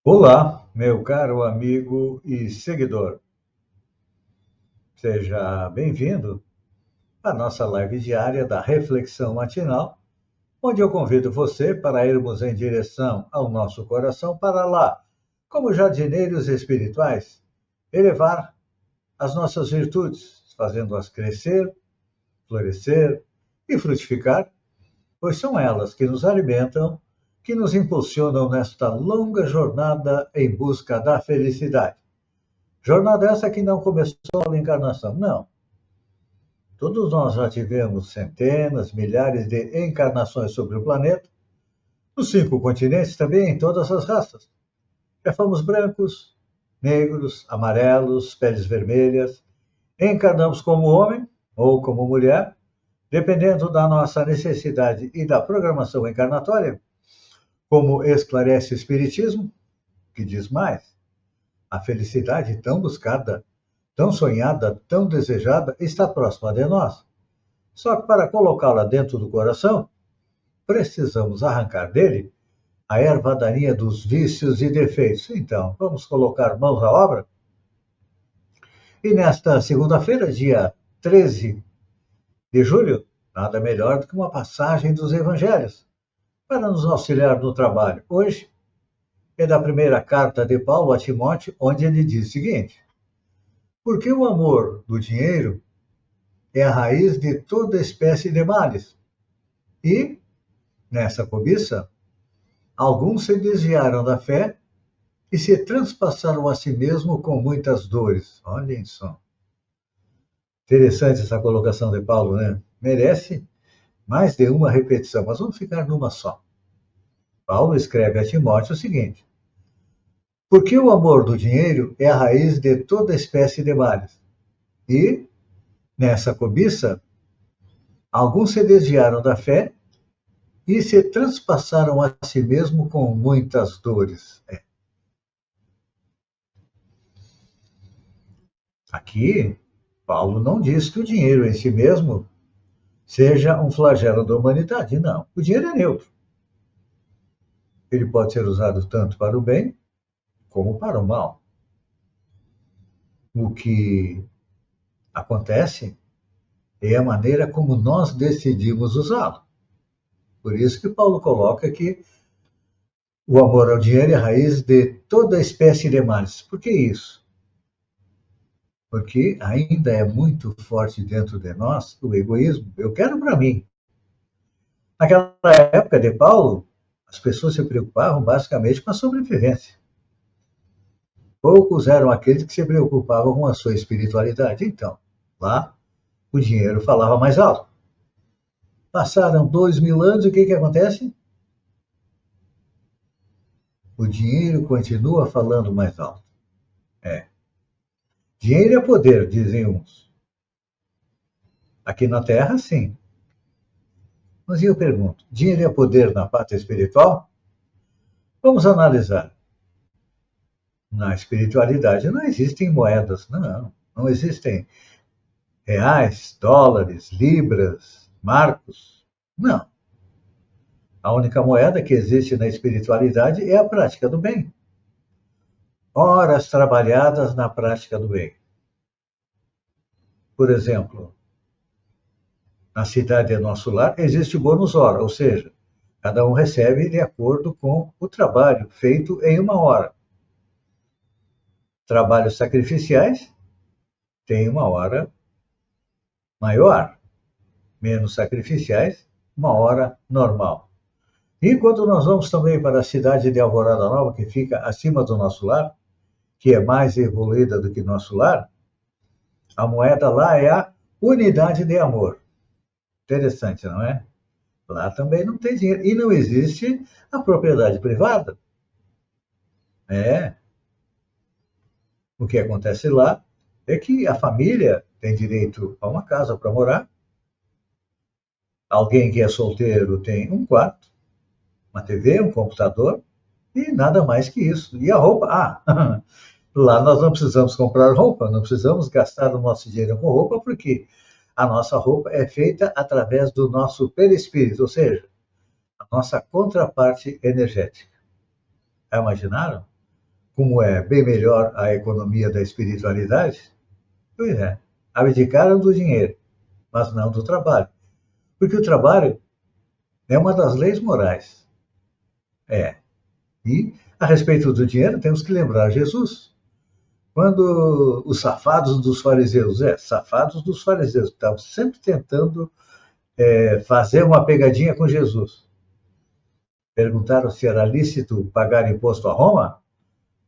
Olá, meu caro amigo e seguidor. Seja bem-vindo à nossa live diária da Reflexão Matinal, onde eu convido você para irmos em direção ao nosso coração para lá, como jardineiros espirituais, elevar as nossas virtudes, fazendo-as crescer, florescer e frutificar, pois são elas que nos alimentam, que nos impulsionam nesta longa jornada em busca da felicidade. Jornada essa que não começou a encarnação, não. Todos nós já tivemos centenas, milhares de encarnações sobre o planeta, nos 5 continentes, também em todas as raças. Já fomos brancos, negros, amarelos, peles vermelhas. Encarnamos como homem ou como mulher, dependendo da nossa necessidade e da programação encarnatória, como esclarece o Espiritismo, que diz mais. A felicidade tão buscada, tão sonhada, tão desejada, está próxima de nós. Só que para colocá-la dentro do coração, precisamos arrancar dele a erva daninha dos vícios e defeitos. Então, vamos colocar mãos à obra? E nesta segunda-feira, dia 13 de julho, nada melhor do que uma passagem dos evangelhos para nos auxiliar no trabalho. Hoje é da primeira carta de Paulo a Timóteo, onde ele diz o seguinte: porque o amor do dinheiro é a raiz de toda espécie de males. E, nessa cobiça, alguns se desviaram da fé e se transpassaram a si mesmo com muitas dores. Olhem só. Interessante essa colocação de Paulo, né? Merece mais de uma repetição, mas vamos ficar numa só. Paulo escreve a Timóteo o seguinte: porque o amor do dinheiro é a raiz de toda espécie de males. E, nessa cobiça, alguns se desviaram da fé e se transpassaram a si mesmo com muitas dores. Aqui, Paulo não diz que o dinheiro em si mesmo seja um flagelo da humanidade, não. O dinheiro é neutro. Ele pode ser usado tanto para o bem como para o mal. O que acontece é a maneira como nós decidimos usá-lo. Por isso que Paulo coloca que o amor ao dinheiro é a raiz de toda espécie de males. Por que isso? Porque ainda é muito forte dentro de nós o egoísmo. Eu quero para mim. Naquela época de Paulo, as pessoas se preocupavam basicamente com a sobrevivência. Poucos eram aqueles que se preocupavam com a sua espiritualidade. Então, lá, o dinheiro falava mais alto. Passaram 2000 anos e o que acontece? O dinheiro continua falando mais alto. É. Dinheiro é poder, dizem uns. Aqui na Terra, sim. Mas eu pergunto, dinheiro é poder na pátria espiritual? Vamos analisar. Na espiritualidade não existem moedas, não existem reais, dólares, libras, marcos, não. A única moeda que existe na espiritualidade é a prática do bem. Horas trabalhadas na prática do bem. Por exemplo, na cidade de nosso lar existe o bônus hora, ou seja, cada um recebe de acordo com o trabalho feito em uma hora. Trabalhos sacrificiais têm uma hora maior, menos sacrificiais, uma hora normal. E quando nós vamos também para a cidade de Alvorada Nova, que fica acima do nosso lar, que é mais evoluída do que nosso lar, a moeda lá é a unidade de amor. Interessante, não é? Lá também não tem dinheiro. E não existe a propriedade privada. É. O que acontece lá é que a família tem direito a uma casa para morar. Alguém que é solteiro tem um quarto, uma TV, um computador e nada mais que isso. E a roupa? Lá nós não precisamos comprar roupa, não precisamos gastar o nosso dinheiro com roupa, porque a nossa roupa é feita através do nosso perispírito, ou seja, a nossa contraparte energética. Já imaginaram? como é bem melhor a economia da espiritualidade? Pois é, abdicaram do dinheiro, mas não do trabalho. Porque o trabalho é uma das leis morais. É. E, a respeito do dinheiro, temos que lembrar Jesus. Quando os safados dos fariseus, que estavam sempre tentando fazer uma pegadinha com Jesus, perguntaram se era lícito pagar imposto a Roma,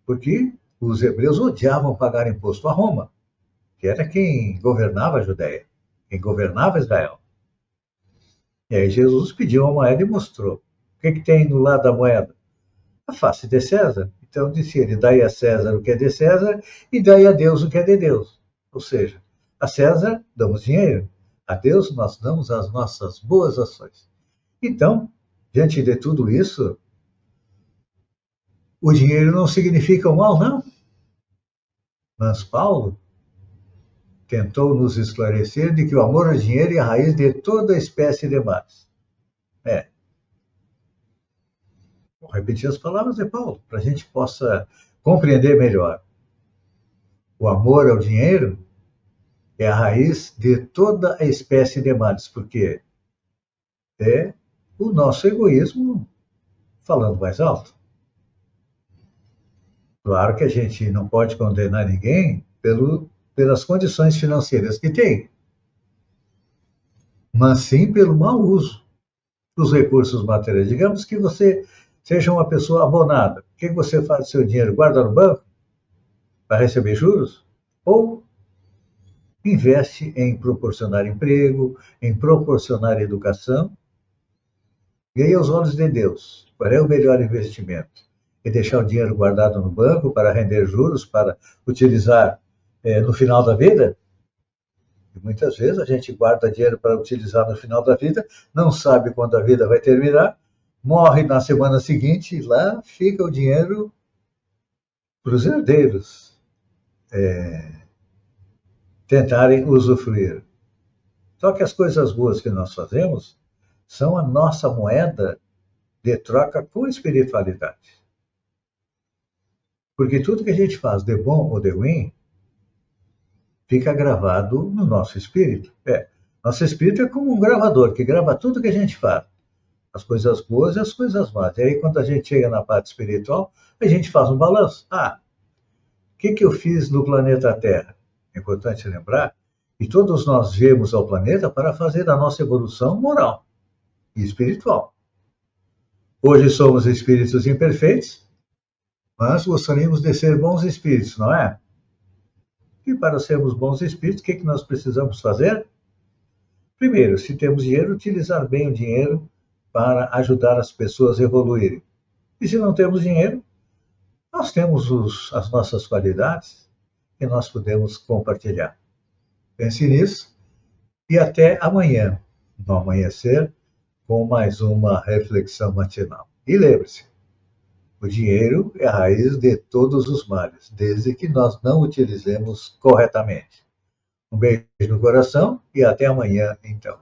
porque os hebreus odiavam pagar imposto a Roma, que era quem governava a Judéia, quem governava Israel. E aí Jesus pediu uma moeda e mostrou. O que tem no lado da moeda? A face de César. Então disse ele, dai a César o que é de César e dai a Deus o que é de Deus. Ou seja, a César damos dinheiro, a Deus nós damos as nossas boas ações. Então, diante de tudo isso, o dinheiro não significa o mal, não. Mas Paulo tentou nos esclarecer de que o amor ao dinheiro é a raiz de toda espécie de males. Vou repetir as palavras de Paulo, para a gente possa compreender melhor. O amor ao dinheiro é a raiz de toda a espécie de males, porque é o nosso egoísmo falando mais alto. Claro que a gente não pode condenar ninguém pelas condições financeiras que tem, mas sim pelo mau uso dos recursos materiais. Digamos que você seja uma pessoa abonada. O que você faz com seu dinheiro? Guarda no banco para receber juros? Ou investe em proporcionar emprego, em proporcionar educação? E aí, aos olhos de Deus, qual é o melhor investimento? É deixar o dinheiro guardado no banco para render juros, para utilizar no final da vida? E muitas vezes a gente guarda dinheiro para utilizar no final da vida, não sabe quando a vida vai terminar, morre na semana seguinte e lá fica o dinheiro para os herdeiros tentarem usufruir. Só que as coisas boas que nós fazemos são a nossa moeda de troca com espiritualidade. Porque tudo que a gente faz, de bom ou de ruim, fica gravado no nosso espírito. Nosso espírito é como um gravador que grava tudo que a gente faz. As coisas boas e as coisas más. E aí, quando a gente chega na parte espiritual, a gente faz um balanço. O que eu fiz no planeta Terra? É importante lembrar que todos nós viemos ao planeta para fazer a nossa evolução moral e espiritual. Hoje somos espíritos imperfeitos, mas gostaríamos de ser bons espíritos, não é? E para sermos bons espíritos, o que nós precisamos fazer? Primeiro, se temos dinheiro, utilizar bem o dinheiro para ajudar as pessoas a evoluírem. E se não temos dinheiro, nós temos as nossas qualidades que nós podemos compartilhar. Pense nisso e até amanhã, no amanhecer, com mais uma reflexão matinal. E lembre-se, o dinheiro é a raiz de todos os males, desde que nós não utilizemos corretamente. Um beijo no coração e até amanhã, então.